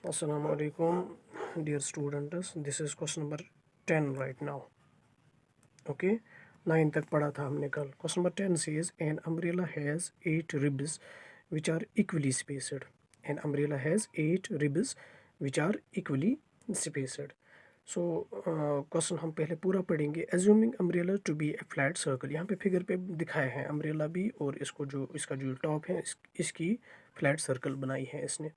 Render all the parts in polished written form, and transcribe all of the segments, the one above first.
Assalamu alaikum, dear students. This is question number 10 right now. Okay, 9 तक पढ़ा था हमने कल. Question number 10 says an umbrella has 8 ribs which are equally spaced. An umbrella has 8 ribs which are equally spaced. So question हम पहले पूरा पढ़ेंगे. Assuming umbrella to be a flat circle. यहाँ पे फिगर पे दिखाया है umbrella भी और इसका जो टॉप है इसकी फ्लैट सर्कल बनाई है इसने.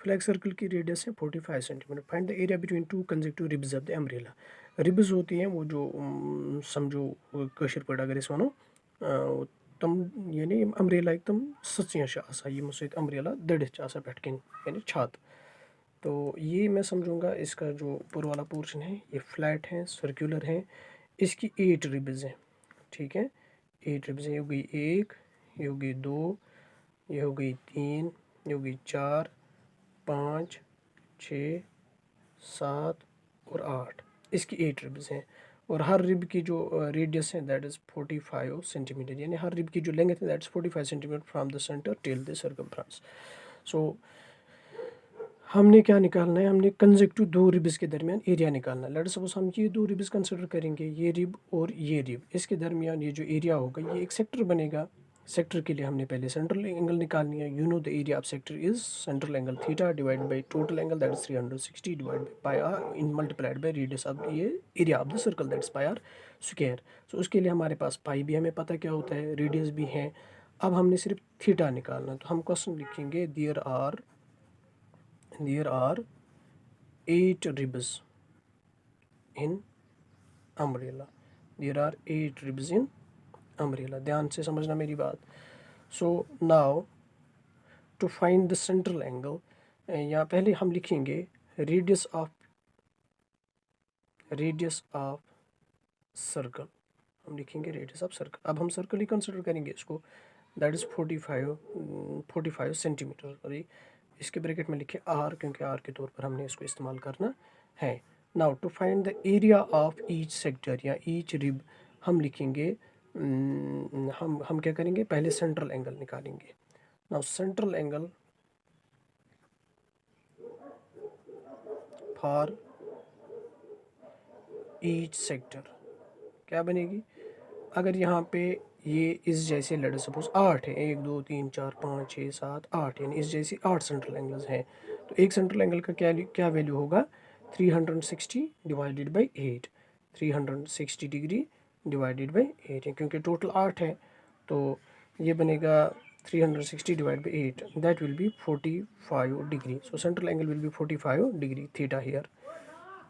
फ्लैग सर्कल की रेडियस है 45 centimetre. Find the area between two consecutive ribs of the umbrella. Ribs होती हैं वो जो समझो कशर पड़ अगर इस वनो तम यानी अम्ब्रेला एक तम सच्चियाँ आसा ये मुझसे अम्ब्रेला दड़िच आसा बैठ के यानी छात. तो ये मैं समझूंगा इसका जो ऊपर वाला पोर्शन है ये फ्लैट है, सर्कुलर है. इसकी 8 रिब्स हैं. ठीक है, 8 रिब्स हैं. ये हो गई 1, ये हो गई 2, ये हो गई 3, ये हो गई 4, 5, 6, 7 और 8. इसकी 8 रिब्स हैं और हर रिब की जो रेडियस है दैट इज़ 45 सेंटीमीटर. यानी हर रिब की जो लेंथ है that is 45 centimetre from the centre till the circumference. So हमने क्या निकालना है, हमने कंसेक्यूटिव दो रिब्स के दरमियान एरिया निकालना है. लेट्स सपोज हम ये दो रिब्स कंसिडर करेंगे, ये रिब और ये रिब. इसके दरमियान ये जो एरिया होगा ये एक सेक्टर बनेगा. सेक्टर के लिए हमने पहले सेंट्रल एंगल निकालनी है. You know the area of sector is central angle theta divide by total angle that is 360 divide by pi r in multiplied by radius of ये area of the circle that is pi are square. So उसके लिए हमारे पास पाई भी हमें पता क्या होता है, रेडियस भी है. अब हमने सिर्फ थीटा निकालना. तो हम क्वेश्चन लिखेंगे there are 8 ribs in umbrella. There are 8 ribs in umbrella. ध्यान से समझना मेरी बात. So now to find the central angle, यहाँ पहले हम लिखेंगे radius of circle. हम लिखेंगे radius of circle. अब हम सर्कल ही कंसिडर करेंगे इसको. That is 45 centimetre. और इसके ब्रैकेट में लिखे आर क्योंकि आर के तौर पर हमने इसको इस्तेमाल करना है. Now to find the area of each sector या ईच रिब हम लिखेंगे हम क्या करेंगे, पहले सेंट्रल एंगल निकालेंगे. Now central angle for each sector क्या बनेगी. अगर यहाँ पे ये इस जैसे लेट सपोज 8 है, 1 2 3 4 5 6 7 8, यानी इस जैसे 8 सेंट्रल एंगल्स हैं. तो एक सेंट्रल एंगल का क्या वैल्यू होगा, 360 divided by 8. 360 degree divided by 8 है क्योंकि टोटल 8 है. तो ये बनेगा 360 divide by 8 that will B 45 degree. So central angle will be 45 degree theta here.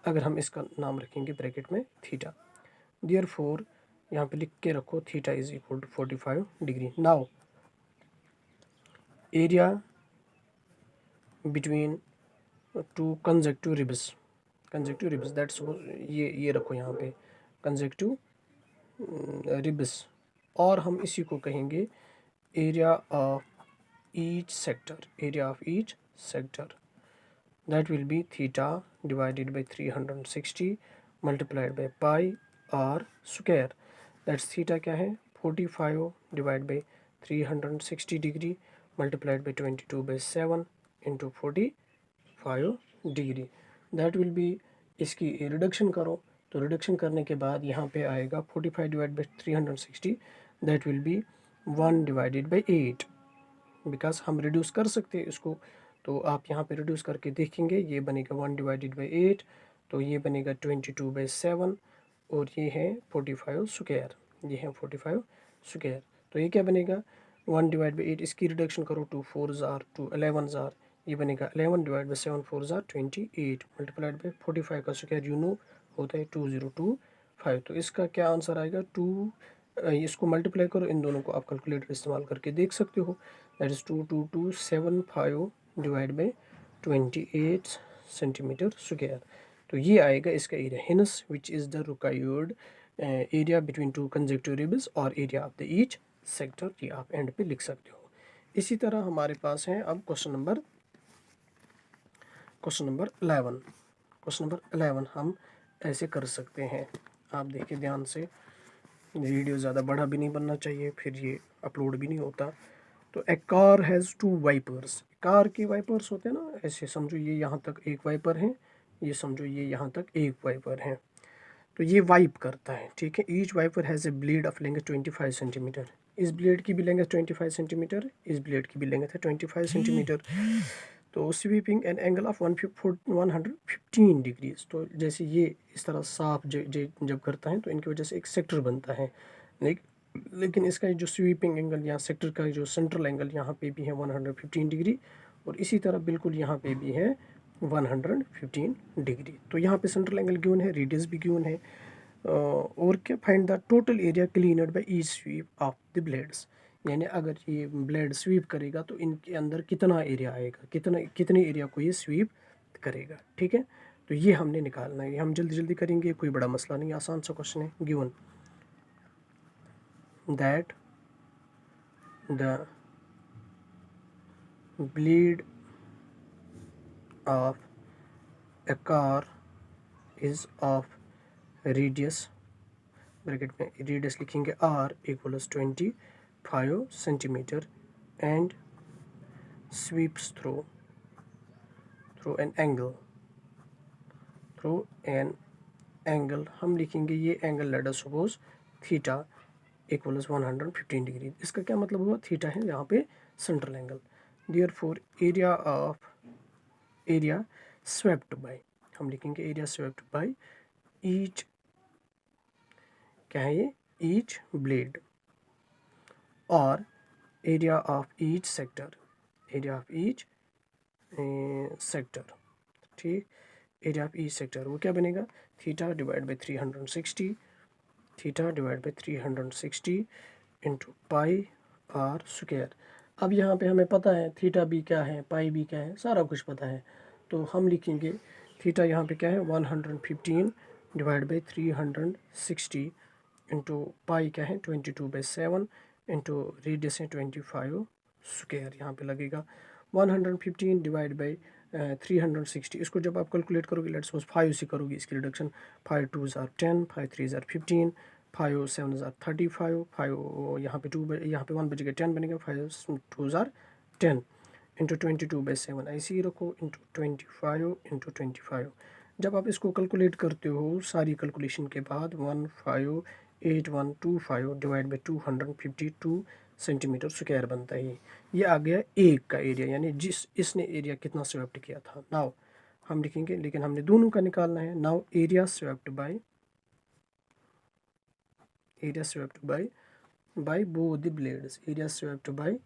अगर हम इसका नाम रखेंगे ब्रैकेट में थीटा. देयरफॉर यहाँ पे लिख के रखो theta is equal to 45 degree. Now area between two consecutive ribs that's ये रखो यहाँ पे कंसेक्यूटिव रिब्स. और हम इसी को कहेंगे area of each sector that will be theta divided by 360 multiplied by pi are square. That's theta क्या है 45 divide by 360 degree multiplied by 22/7 into 45 degree. That will be, इसकी रिडक्शन करो तो रिडक्शन करने के बाद यहाँ पे आएगा 45 divide by 360 that will B 1 divided by 8. Because हम रिड्यूस कर सकते हैं इसको, तो आप यहाँ पे रिड्यूस करके देखेंगे ये बनेगा 1 डिवाइडेड बाई 8. तो ये बनेगा 22/7 और ये है 45 स्क्वायर. ये है 45 स्क्वायर. तो ये क्या बनेगा 1 डिवाइड बाई 8. इसकी रिडक्शन करो 2 4 जार 2 11 जार. ये बनेगा 11 divide by 7 4 jar 28 multiplied by 45 का स्क्वायर यू नो होता है 2025. तो इसका क्या आंसर आएगा 2. इसको मल्टीप्लाई करो, इन दोनों को आप कैलकुलेटर इस्तेमाल करके देख सकते हो. That is 2275 divide by 28 centimetre square. तो ये आएगा इसका एरिया. Hence which is the required area between two consecutive ribs और area of the each sector. ये आप एंड पे लिख सकते हो. इसी तरह हमारे पास है अब क्वेश्चन नंबर 11. क्वेश्चन नंबर 11 हम ऐसे कर सकते हैं. आप देखिए ध्यान से, वीडियो ज़्यादा बड़ा भी नहीं बनना चाहिए फिर ये अपलोड भी नहीं होता. तो ए कार हैज़ 2 वाइपर्स, कार के वाइपर्स होते हैं ना, ऐसे समझो ये यहाँ तक एक वाइपर है, ये समझो ये यहाँ तक एक वाइपर है, तो ये वाइप करता है, ठीक है। Each wiper has a blade of length 25 centimetre, इस ब्लेड की भी लेंथ 25 सेंटीमीटर, इस ब्लेड की भी लेंथ है 25 सेंटीमीटर। तो sweeping an angle of 115 degrees, तो जैसे ये इस तरह साफ जब करता है तो इनकी वजह से एक सेक्टर बनता है, लेकिन इसका जो स्वीपिंग एंगल यहाँ सेक्टर का जो सेंट्रल एंगल यहाँ पे भी है 115 डिग्री, और इसी तरह बिल्कुल यहाँ पे भी है 115 डिग्री। तो यहाँ पे सेंट्रल एंगल गिवन है, रेडियस भी गिवन है, और क्या, find the total area cleaned by each sweep of the blades, यानी अगर ये ब्लेड स्वीप करेगा तो इनके अंदर कितना एरिया आएगा, कितने एरिया को ये स्वीप करेगा, ठीक है। तो ये हमने निकालना है, हम जल्दी जल्दी करेंगे, कोई बड़ा मसला नहीं, आसान सा क्वेश्चन है। Given that the blade of A car is of radius, bracket में रेडियस लिखेंगे r equals 25 centimetre, and sweeps through an angle, हम लिखेंगे ये angle let us suppose theta equals 115 degree. इसका क्या मतलब हुआ, थीटा है यहाँ पे central angle. Therefore area swept by, हम लिखेंगे एरिया स्वेप्ट बाय ईच, क्या है ये, ईच ब्लेड, और एरिया ऑफ ईच सेक्टर, ठीक, एरिया ऑफ ईच सेक्टर वो क्या बनेगा, theta divide by 360 into pi are square. अब यहाँ पे हमें पता है थीटा भी क्या है, पाई भी क्या है, सारा कुछ पता है, तो हम लिखेंगे थीटा यहाँ पे क्या है 115 डिवाइड बाई 360 इंटू पाई क्या है 22/7 इंटू रेडियस है 25 स्क्वायर, यहाँ पे लगेगा 115 डिवाइड बाई 360। इसको जब आप कैलकुलेट करोगे, लेट्स सपोज 5 से करोगे इसकी रिडक्शन, 5 2 ज़ार 10, 5 3 ज़ार 15, 5 7 ज़ार 35, 5 यहाँ पे 2 यहाँ पे 1 बचेगा 10 बनेगा, 5 2 ज़ार 10 इंटू 22/7, ऐसे ही रखो, इंटू 25 जब आप इसको कैलकुलेट करते हो सारी कैलकुलेशन के बाद 158125 डिवाइड बाई 252 सेंटीमीटर स्क्वायर बनता है। ये आ गया एक का एरिया, यानी इसने एरिया कितना स्वेप्ट किया था। नाउ हम लिखेंगे, लेकिन हमने दोनों का निकालना है। Now area swept by both the blades, area swept by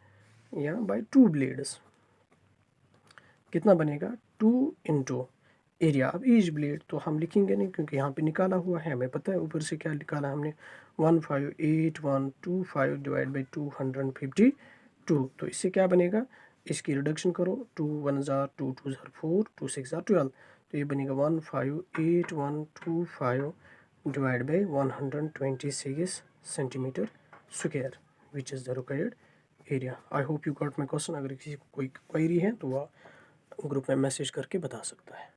या बाय 2 ब्लेड्स कितना बनेगा, 2 into area of each blade, तो हम लिखेंगे नहीं क्योंकि यहाँ पे निकाला हुआ है, हमें पता है ऊपर से क्या निकाला हमने 1582125 डिवाइड बाई 252, तो इससे क्या बनेगा, इसकी रिडक्शन करो, 2 1 ज़ार 2 2 ज़ार 4 2 6 ज़ार 12, तो ये बनेगा 1582125 divide by 126 centimetre square, which is the required area. I hope you got my question. अगर किसी को कोई क्वेरी है तो वह ग्रुप में मैसेज करके बता सकता है।